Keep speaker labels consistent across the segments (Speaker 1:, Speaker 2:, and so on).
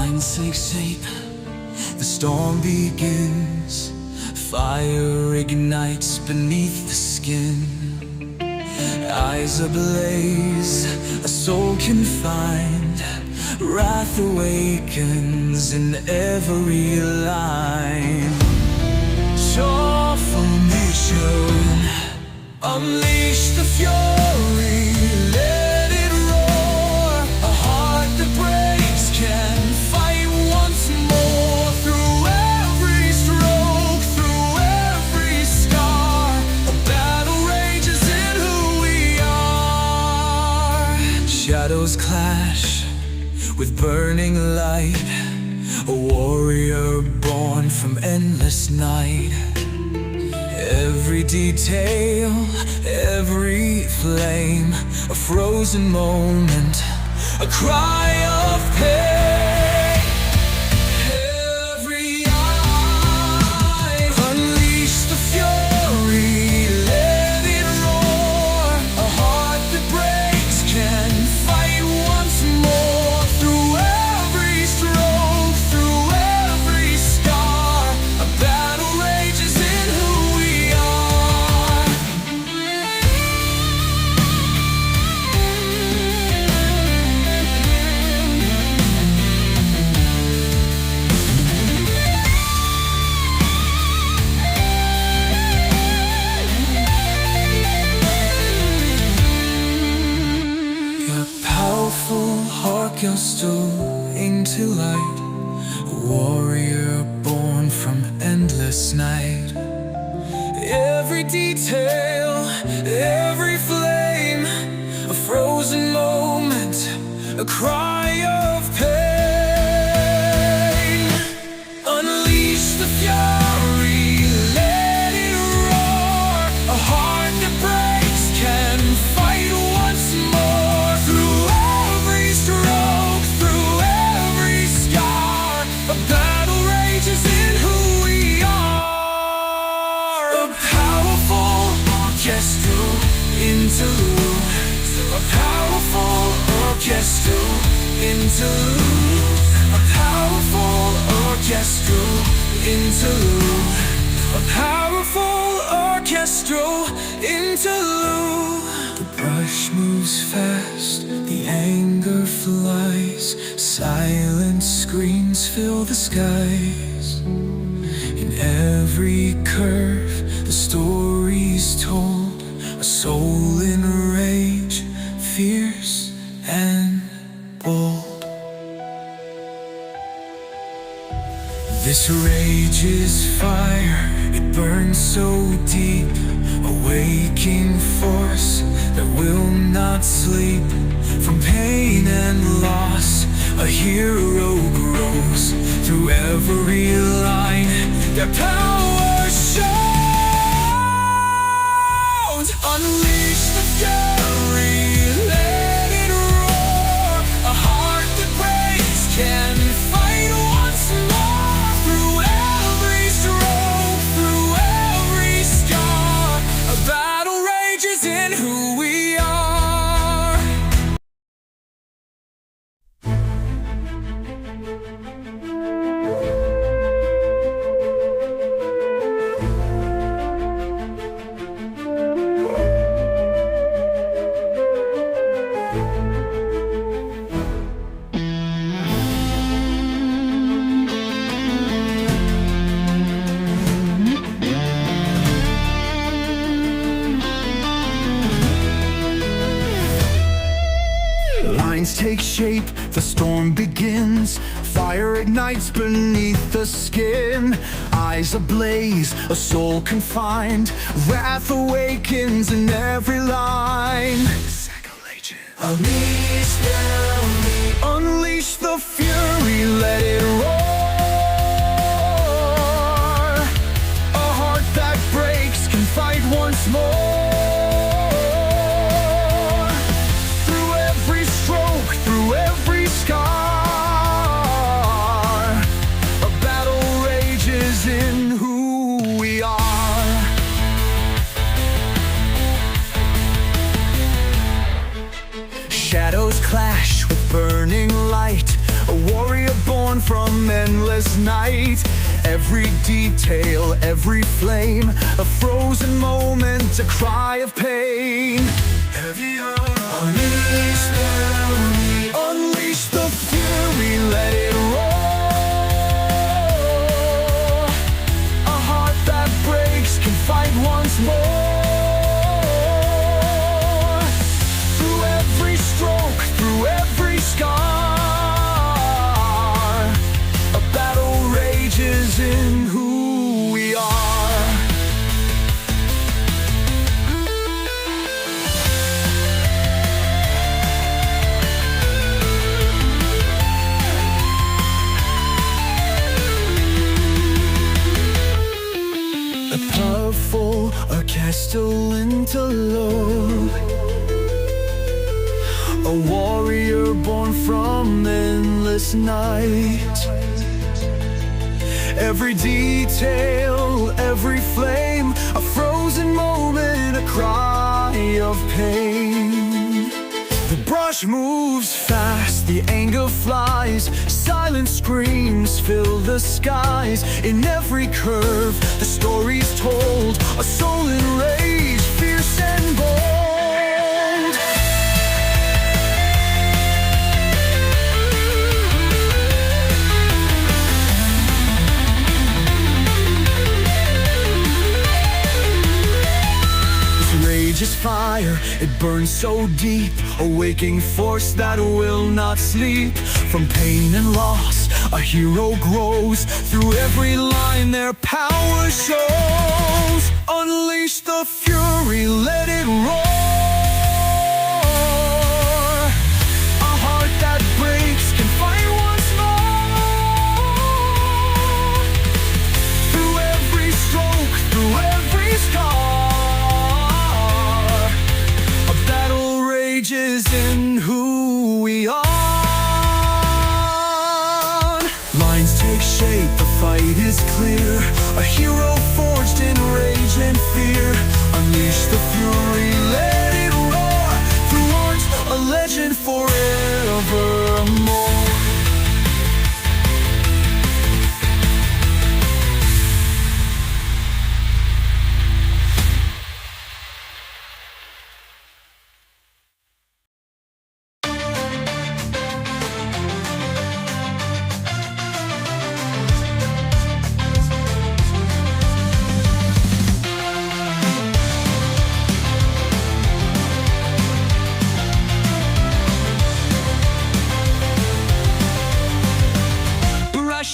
Speaker 1: Lines take shape, the storm begins. Fire ignites beneath the skin. Eyes ablaze, a soul confined. Wrath awakens in every line. Shore formation, unleash the fury, let it roar. A heart that breaks can fight once more. Through every stroke, through every scar, a battle rages in who we are. Shadows clash with burning light, a warrior born from endless night. Every detail, every flame, a frozen moment, a cry of pain. Every eye, unleash the fury, let it roar. A heart that breaks can fight once more. Through every stroke, through every scar, a battle rages in who we are. Your powerful heart can still into light, a warrior born from endless night. Every detail, every flame, a frozen moment, a cry of pain. Unleash the fury, let it roar. A heart that breaks can fight once more. Through every stroke, through every scar, a battle rages in who we are. A powerful orchestral interlude, a powerful orchestral interlude, a powerful orchestral interlude, a powerful orchestral interlude. The brush moves fast, the anger flies, silent screams fill the skies. In every curve, the story's told, a soul in rage, fierce and bold. This rage is fire, it burns so deep, a waking force that will not sleep. From pain and loss, a hero grows. Through every line, their power shows. Unleash the fury, let it roar. A heart that breaks can fight once more. Through every stroke, through every scar, a battle rages in who we are.
Speaker 2: Lines take shape, the storm begins. Fire ignites beneath the skin. Eyes ablaze, a soul confined. Wrath awakens in every line. Unleash them, unleash the fury, let it roar. A heart that breaks can fight once more. Through every stroke, through every scar, a battle rages in who we are. Shadows clash with burning light, a warrior born from endless night. Every detail, every flame, a frozen moment, a cry of pain. Heavy unleash the fury, let it roar. A heart that breaks can fight once more. Through every stroke, through every scar, a battle rages in who we are. A powerful, a castle interlope, a warrior born from endless night. Every detail, every flame, a frozen moment, a cry of pain. The brush moves fast, the anger flies, silent screams fill the skies. In every curve, the story's told, a soul in rage, fierce and bold. Is fire, it burns so deep, a waking force that will not sleep. From pain and loss, a hero grows. Through every line their power shows. Unleash the fury, let it roar. A heart that breaks can fight once more. Through every stroke, through every scar, in who we are. Lines take shape, the fight is clear. A hero forged in rage and fear. Unleash the fury, let it roar. Through art, a legend forevermore.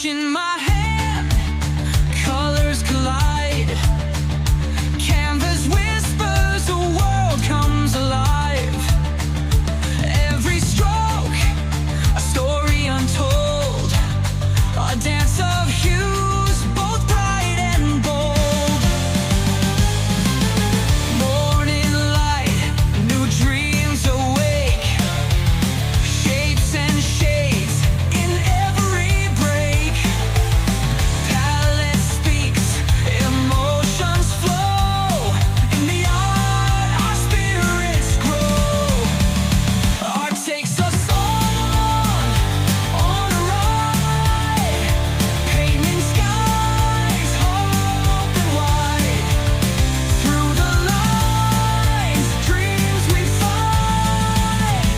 Speaker 1: In my hand, colors collide. Canvas whispers, the world comes alive. Every stroke, a story untold, a dance of hues, both bright and bold. Morning light, new dreams awake, shapes and shades in every break. Palette speaks, emotions flow. In the art, our spirits grow. Art takes us on a ride, painting skies, hope and wide. Through the lines, dreams we find,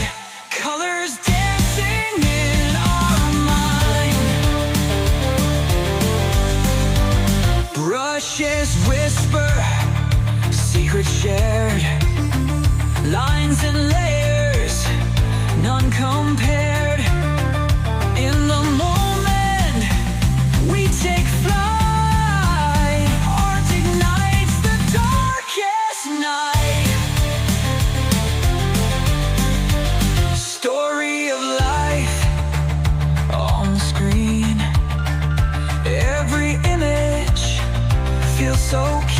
Speaker 1: colors dancing in our mind. Brushes whisper, secrets shared, lines and layers, none compared. In the moment, we take flight. Art ignites the darkest night. Story of life on the screen. Every image feels so keen.